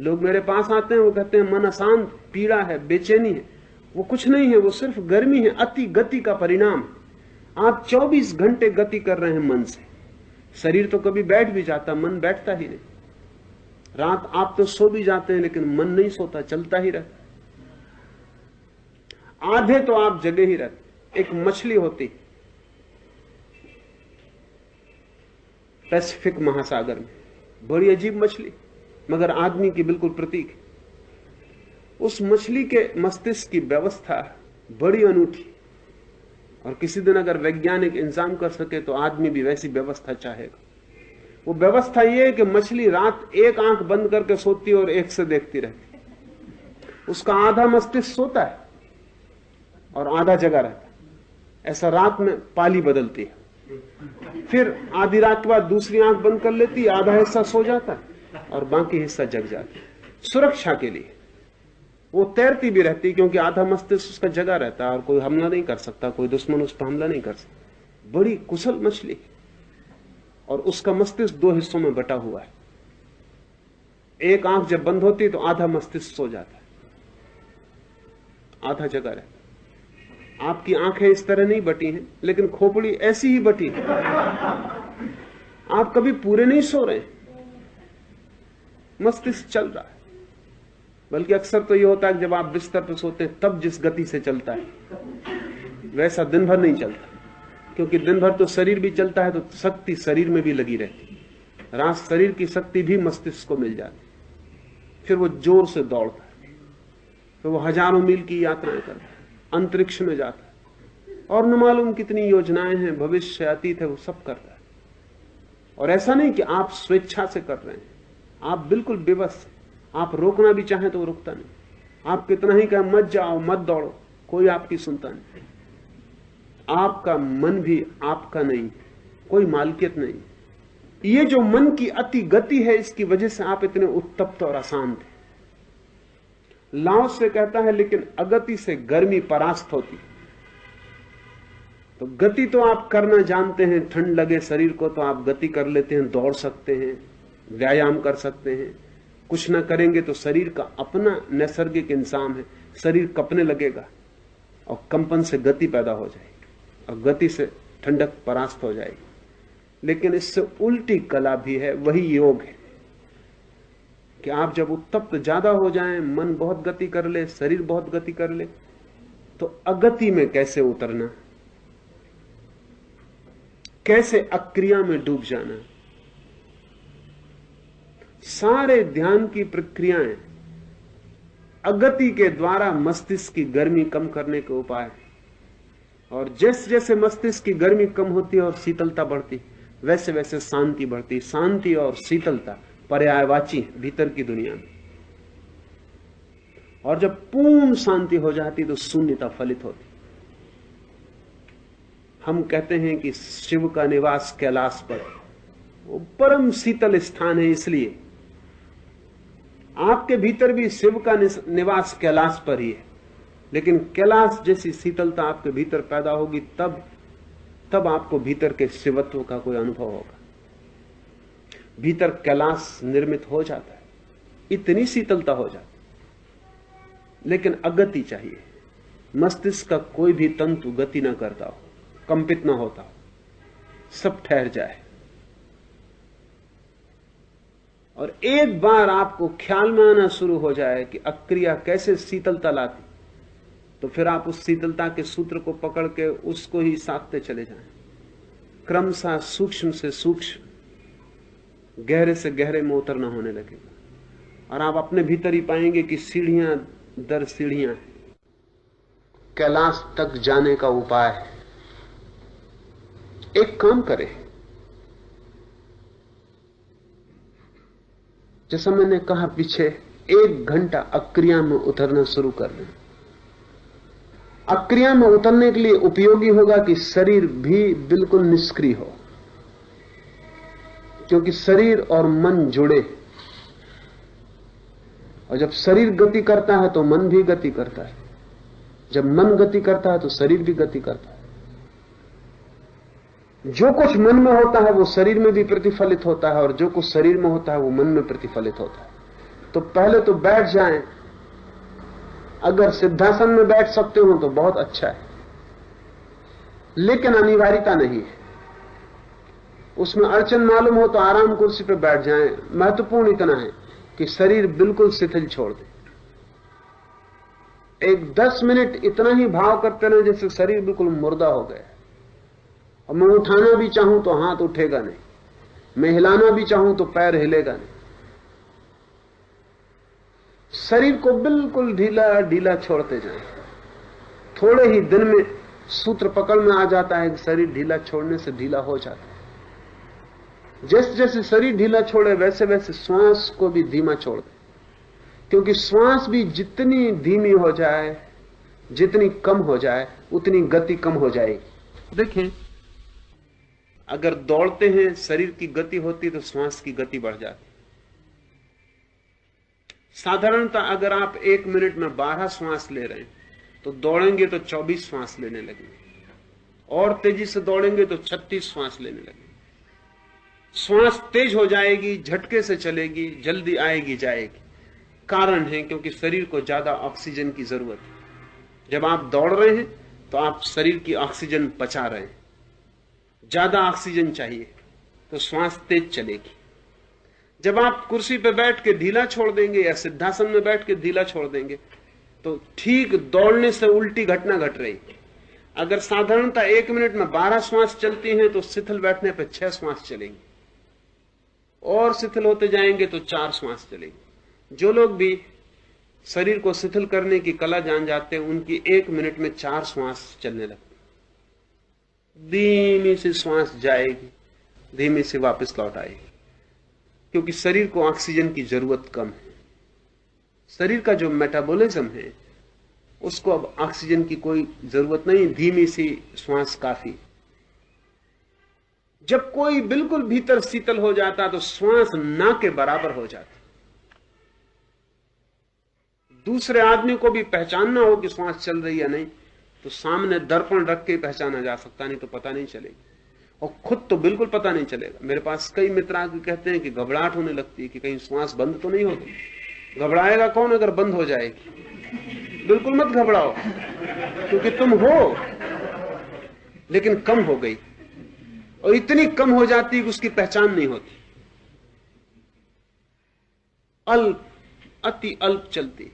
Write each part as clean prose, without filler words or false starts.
लोग मेरे पास आते हैं, वो कहते हैं मन अशांत, पीड़ा है, बेचैनी है। वो कुछ नहीं है, वो सिर्फ गर्मी है, अति गति का परिणाम। आप 24 घंटे गति कर रहे हैं मन से। शरीर तो कभी बैठ भी जाता, मन बैठता ही नहीं। रात आप तो सो भी जाते हैं, लेकिन मन नहीं सोता, चलता ही रहता। आधे तो आप जगे ही रहते। एक मछली होती पैसिफिक महासागर में, बड़ी अजीब मछली, मगर आदमी की बिल्कुल प्रतीक। उस मछली के मस्तिष्क की व्यवस्था बड़ी अनूठी, और किसी दिन अगर वैज्ञानिक इंतजाम कर सके तो आदमी भी वैसी व्यवस्था चाहेगा। वो व्यवस्था ये है कि मछली रात एक आंख बंद करके सोती है और एक से देखती रहती। उसका आधा मस्तिष्क सोता है और आधा जगा रहता है। ऐसा रात में पाली बदलती है। फिर आधी रात के बाद दूसरी आंख बंद कर लेती है, आधा हिस्सा सो जाता है और बाकी हिस्सा जग जाता है। सुरक्षा के लिए वो तैरती भी रहती, क्योंकि आधा मस्तिष्क उसका जगा रहता है और कोई हमला नहीं कर सकता, कोई दुश्मन उस पर हमला नहीं कर सकता। बड़ी कुशल मछली, और उसका मस्तिष्क दो हिस्सों में बटा हुआ है। एक आंख जब बंद होती है तो आधा मस्तिष्क सो जाता है, आधा जगा रहता है। आपकी आंखें इस तरह नहीं बटी हैं, लेकिन खोपड़ी ऐसी ही बटी है। आप कभी पूरे नहीं सो रहे, मस्तिष्क चल रहा है। बल्कि अक्सर तो यह होता है कि जब आप बिस्तर पर सोते हैं तब जिस गति से चलता है वैसा दिन भर नहीं चलता, क्योंकि दिन भर तो शरीर भी चलता है, तो शक्ति शरीर में भी लगी रहती। रात शरीर की शक्ति भी मस्तिष्क को मिल जाती, फिर वो जोर से दौड़ता है, फिर वो हजारों मील की यात्राएं करता है, अंतरिक्ष में जाता है, और न मालूम कितनी योजनाएं हैं, भविष्य अतीत है, वो सब करता है। और ऐसा नहीं कि आप स्वेच्छा से कर रहे हैं, आप बिल्कुल बेबस। आप रोकना भी चाहें तो वो रुकता नहीं। आप कितना ही कहें मत जाओ, मत दौड़ो, कोई आपकी सुनता नहीं। आपका मन भी आपका नहीं, कोई मालकियत नहीं। ये जो मन की अति गति है, इसकी वजह से आप इतने उत्तप्त और अशांत हैं। लाओ से कहता है, लेकिन अगति से गर्मी परास्त होती। तो गति तो आप करना जानते हैं, ठंड लगे शरीर को तो आप गति कर लेते हैं, दौड़ सकते हैं, व्यायाम कर सकते हैं। कुछ ना करेंगे तो शरीर का अपना नैसर्गिक इंसान है, शरीर कपने लगेगा और कंपन से गति पैदा हो जाएगी और गति से ठंडक परास्त हो जाएगी। लेकिन इससे उल्टी कला भी है, वही योग है कि आप जब उत्तप्त ज्यादा हो जाएं, मन बहुत गति कर ले, शरीर बहुत गति कर ले, तो अगति में कैसे उतरना, कैसे अक्रिया में डूब जाना। सारे ध्यान की प्रक्रियाएं अगति के द्वारा मस्तिष्क की गर्मी कम करने के उपाय। और जैसे जैसे मस्तिष्क की गर्मी कम होती है और शीतलता बढ़ती, वैसे वैसे शांति बढ़ती। शांति और शीतलता पर्यायवाची भीतर की दुनिया में। और जब पूर्ण शांति हो जाती तो शून्यता फलित होती। हम कहते हैं कि शिव का निवास कैलाश पर, वो परम शीतल स्थान है। इसलिए आपके भीतर भी शिव का निवास कैलाश पर ही है, लेकिन कैलाश जैसी शीतलता आपके भीतर पैदा होगी, तब आपको भीतर के शिवत्व का कोई अनुभव होगा। भीतर कैलाश निर्मित हो जाता है, इतनी शीतलता हो जाती। लेकिन अगति चाहिए। मस्तिष्क का कोई भी तंतु गति ना करता हो, कंपित ना होता हो, सब ठहर जाए। और एक बार आपको ख्याल में आना शुरू हो जाए कि अक्रिया कैसे शीतलता लाती, तो फिर आप उस शीतलता के सूत्र को पकड़ के उसको ही साधते चले जाएं। क्रमशः सूक्ष्म से सूक्ष्म, गहरे से गहरे में उतरना होने लगेगा, और आप अपने भीतर ही पाएंगे कि सीढ़ियां दर सीढ़ियां कैलाश तक जाने का उपाय है। एक काम करें, जैसा मैंने कहा पीछे, 1 घंटा अक्रिया में उतरना शुरू कर दें। अक्रिया में उतरने के लिए उपयोगी होगा कि शरीर भी बिल्कुल निष्क्रिय हो, क्योंकि शरीर और मन जुड़े, और जब शरीर गति करता है तो मन भी गति करता है, जब मन गति करता है तो शरीर भी गति करता है। जो कुछ मन में होता है वो शरीर में भी प्रतिफलित होता है, और जो कुछ शरीर में होता है वो मन में प्रतिफलित होता है। तो पहले तो बैठ जाएं। अगर सिद्धासन में बैठ सकते हो तो बहुत अच्छा है, लेकिन अनिवार्यता नहीं है। उसमें अड़चन मालूम हो तो आराम कुर्सी पर बैठ जाएं। महत्वपूर्ण इतना है कि शरीर बिल्कुल शिथिल छोड़ दे। एक 10 मिनट इतना ही भाव करते रहे जैसे शरीर बिल्कुल मुर्दा हो गया। और मैं उठाना भी चाहूं तो हाथ उठेगा नहीं, मैं हिलाना भी चाहूं तो पैर हिलेगा नहीं। शरीर को बिल्कुल ढीला ढीला छोड़ते जाएं। थोड़े ही दिन में सूत्र पकड़ में आ जाता है कि शरीर ढीला छोड़ने से ढीला हो जाता है। जैसे जैसे शरीर ढीला छोड़े वैसे वैसे श्वास को भी धीमा छोड़ दे, क्योंकि श्वास भी जितनी धीमी हो जाए, जितनी कम हो जाए, उतनी गति कम हो जाएगी। देखें, अगर दौड़ते हैं शरीर की गति होती तो श्वास की गति बढ़ जाती। साधारणतः अगर आप 1 मिनट में 12 श्वास ले रहे हैं तो दौड़ेंगे तो 24 श्वास लेने लगेंगे, और तेजी से दौड़ेंगे तो 36 श्वास लेने लगेंगे। श्वास तेज हो जाएगी, झटके से चलेगी, जल्दी आएगी जाएगी। कारण है क्योंकि शरीर को ज्यादा ऑक्सीजन की जरूरत है। जब आप दौड़ रहे हैं तो आप शरीर की ऑक्सीजन पचा रहे हैं, ज्यादा ऑक्सीजन चाहिए तो श्वास तेज चलेगी। जब आप कुर्सी पर बैठ के ढीला छोड़ देंगे या सिद्धासन में बैठ के ढीला छोड़ देंगे तो ठीक दौड़ने से उल्टी घटना घट रही। अगर साधारणतः 1 मिनट में 12 श्वास चलती हैं तो शिथिल बैठने पर 6 श्वास चलेंगे, और शिथिल होते जाएंगे तो 4 श्वास चलेंगे। जो लोग भी शरीर को शिथिल करने की कला जान जाते हैं उनकी 1 मिनट में 4 श्वास चलने लगती। धीमी सी श्वास जाएगी, धीमी से वापस लौट आएगी, क्योंकि शरीर को ऑक्सीजन की जरूरत कम है। शरीर का जो मेटाबॉलिज्म है उसको अब ऑक्सीजन की कोई जरूरत नहीं, धीमी सी श्वास काफी। जब कोई बिल्कुल भीतर शीतल हो जाता तो श्वास ना के बराबर हो जाती। दूसरे आदमी को भी पहचानना हो कि श्वास चल रही है नहीं तो सामने दर्पण रख के पहचाना जा सकता, नहीं तो पता नहीं चलेगी। और खुद तो बिल्कुल पता नहीं चलेगा। मेरे पास कई मित्र आके कहते हैं कि घबराहट होने लगती है कि कहीं श्वास बंद तो नहीं होती। घबराएगा कौन अगर बंद हो जाएगी? बिल्कुल मत घबराओ, क्योंकि तुम हो, लेकिन कम हो गई, और इतनी कम हो जाती कि उसकी पहचान नहीं होती। अल्प, अति अल्प चलती।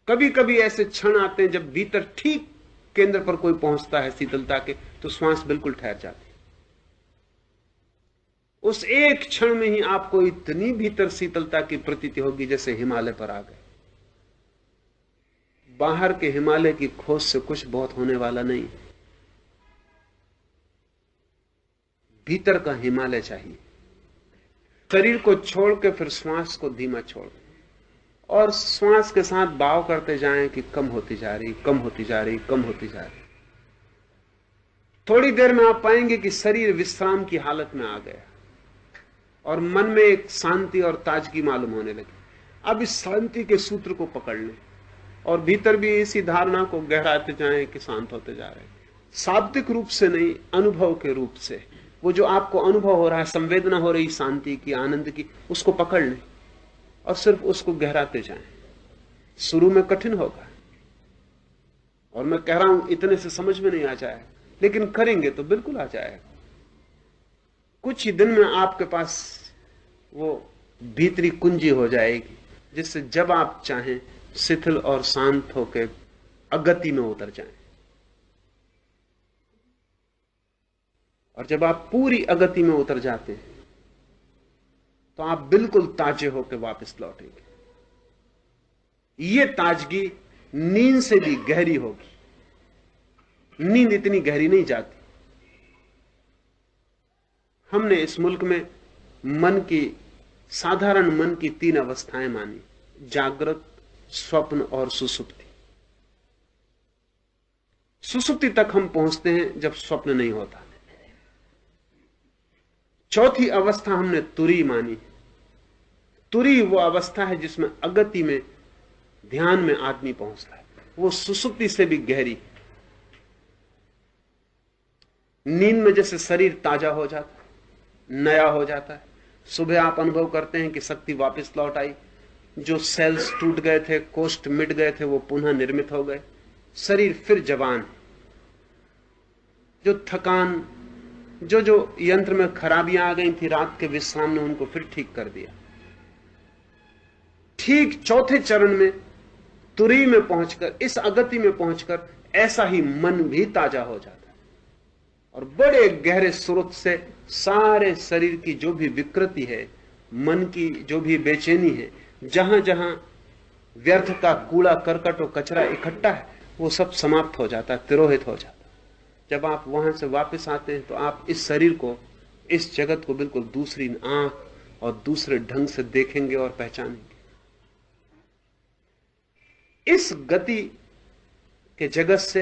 कभी कभी ऐसे क्षण आते हैं जब भीतर ठीक केंद्र पर कोई पहुंचता है शीतलता के, तो श्वास बिल्कुल ठहर जाती। उस एक क्षण में ही आपको इतनी भीतर शीतलता की प्रतीति होगी जैसे हिमालय पर आ गए। बाहर के हिमालय की खोज से कुछ बहुत होने वाला नहीं, भीतर का हिमालय चाहिए। शरीर को छोड़ के फिर श्वास को धीमा छोड़, और श्वास के साथ भाव करते जाएं कि कम होती जा रही, कम होती जा रही, कम होती जा रही। थोड़ी देर में आप पाएंगे कि शरीर विश्राम की हालत में आ गया और मन में एक शांति और ताजगी मालूम होने लगी। अब इस शांति के सूत्र को पकड़ लें और भीतर भी इसी धारणा को गहराते जाएं कि शांत होते जा रहे हैं। शाब्दिक रूप से नहीं, अनुभव के रूप से। वो जो आपको अनुभव हो रहा है, संवेदना हो रही शांति की, आनंद की, उसको पकड़ लें और सिर्फ उसको गहराते जाएं। शुरू में कठिन होगा, और मैं कह रहा हूं इतने से समझ में नहीं आ जाए, लेकिन करेंगे तो बिल्कुल आ जाएगा। कुछ ही दिन में आपके पास वो भीतरी कुंजी हो जाएगी जिससे जब आप चाहें शिथिल और शांत होकर अगति में उतर जाएं। और जब आप पूरी अगति में उतर जाते हैं तो आप बिल्कुल ताजे होकर वापस लौटेंगे। ये ताजगी नींद से भी गहरी होगी। नींद इतनी गहरी नहीं जाती। हमने इस मुल्क में मन की, साधारण मन की 3 अवस्थाएं मानी: जागृत, स्वप्न और सुसुप्ति। सुसुप्ति तक हम पहुंचते हैं जब स्वप्न नहीं होता। चौथी अवस्था हमने तुरी मानी। तुरी वो अवस्था है जिसमें अगति में, ध्यान में आदमी पहुंचता है। वो सुसुप्ति से भी गहरी। नींद में जैसे शरीर ताजा हो जाता है, नया हो जाता है, सुबह आप अनुभव करते हैं कि शक्ति वापस लौट आई, जो सेल्स टूट गए थे, कोष्ठ मिट गए थे, वो पुनः निर्मित हो गए, शरीर फिर जवान। जो थकान, जो जो यंत्र में खराबियां आ गई थी रात के विश्राम ने उनको फिर ठीक कर दिया। ठीक चौथे चरण में, तुरी में पहुंचकर, इस अगति में पहुंचकर ऐसा ही मन भी ताजा हो जाता है और बड़े गहरे स्रोत से सारे शरीर की जो भी विकृति है, मन की जो भी बेचैनी है, जहां जहां व्यर्थ का कूड़ा करकट और कचरा इकट्ठा है, वो सब समाप्त हो जाता है, तिरोहित हो जाता है। जब आप वहां से वापस आते हैं तो आप इस शरीर को, इस जगत को बिल्कुल दूसरी आंख और दूसरे ढंग से देखेंगे और पहचानेंगे। इस गति के जगत से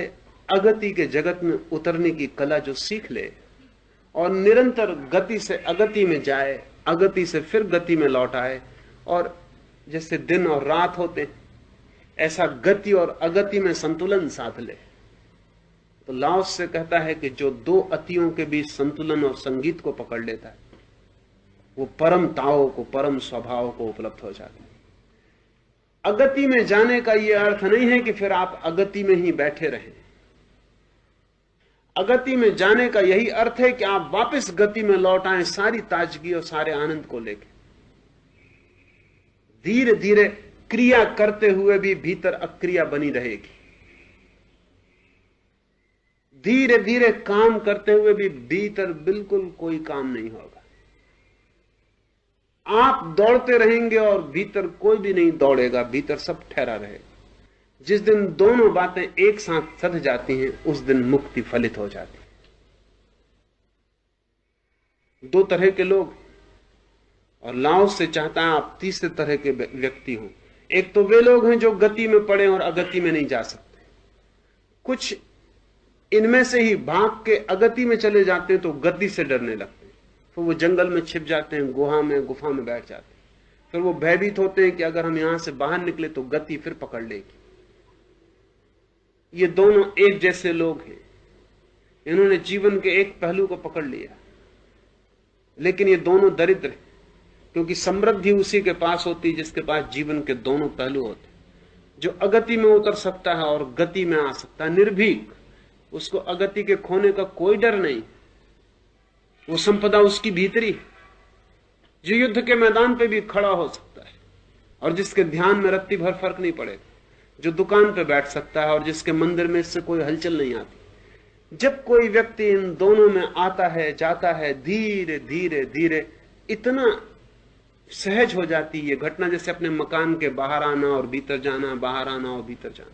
अगति के जगत में उतरने की कला जो सीख ले और निरंतर गति से अगति में जाए, अगति से फिर गति में लौट आए, और जैसे दिन और रात होते ऐसा गति और अगति में संतुलन साध ले, तो लाओस से कहता है कि जो दो अतियों के बीच संतुलन और संगीत को पकड़ लेता है वो परम ताओ को, परम स्वभाव को उपलब्ध हो जाता है। अगति में जाने का यह अर्थ नहीं है कि फिर आप अगति में ही बैठे रहें। अगति में जाने का यही अर्थ है कि आप वापस गति में लौट आए, सारी ताजगी और सारे आनंद को लेकर। धीरे धीरे क्रिया करते हुए भी भीतर अक्रिया बनी रहेगी, धीरे धीरे काम करते हुए भी भीतर बिल्कुल कोई काम नहीं होगा। आप दौड़ते रहेंगे और भीतर कोई भी नहीं दौड़ेगा, भीतर सब ठहरा रहेगा। जिस दिन दोनों बातें एक साथ सध जाती हैं उस दिन मुक्ति फलित हो जाती है। दो तरह के लोग, और लाओस से चाहता है आप तीसरे तरह के व्यक्ति हो। एक तो वे लोग हैं जो गति में पड़े और अगति में नहीं जा सकते। कुछ इनमें से ही भाग के अगति में चले जाते हैं तो गति से डरने लगते हैं, तो वो जंगल में छिप जाते हैं, गुफा में बैठ जाते हैं। फिर वो भयभीत होते हैं कि अगर हम यहां से बाहर निकले तो गति फिर पकड़ लेगी। ये दोनों एक जैसे लोग हैं, इन्होंने जीवन के एक पहलू को पकड़ लिया, लेकिन ये दोनों दरिद्र हैं, क्योंकि समृद्धि उसी के पास होती है जिसके पास जीवन के दोनों पहलू होते हैं। जो अगति में उतर सकता है और गति में आ सकता है निर्भीक, उसको अगति के खोने का कोई डर नहीं, वो संपदा उसकी भीतरी है। जो युद्ध के मैदान पे भी खड़ा हो सकता है और जिसके ध्यान में रत्ती भर फर्क नहीं पड़ेगा, जो दुकान पे बैठ सकता है और जिसके मंदिर में इससे कोई हलचल नहीं आती। जब कोई व्यक्ति इन दोनों में आता है, जाता है, धीरे धीरे धीरे इतना सहज हो जाती है घटना, जैसे अपने मकान के बाहर आना और भीतर जाना, बाहर आना और भीतर जाना।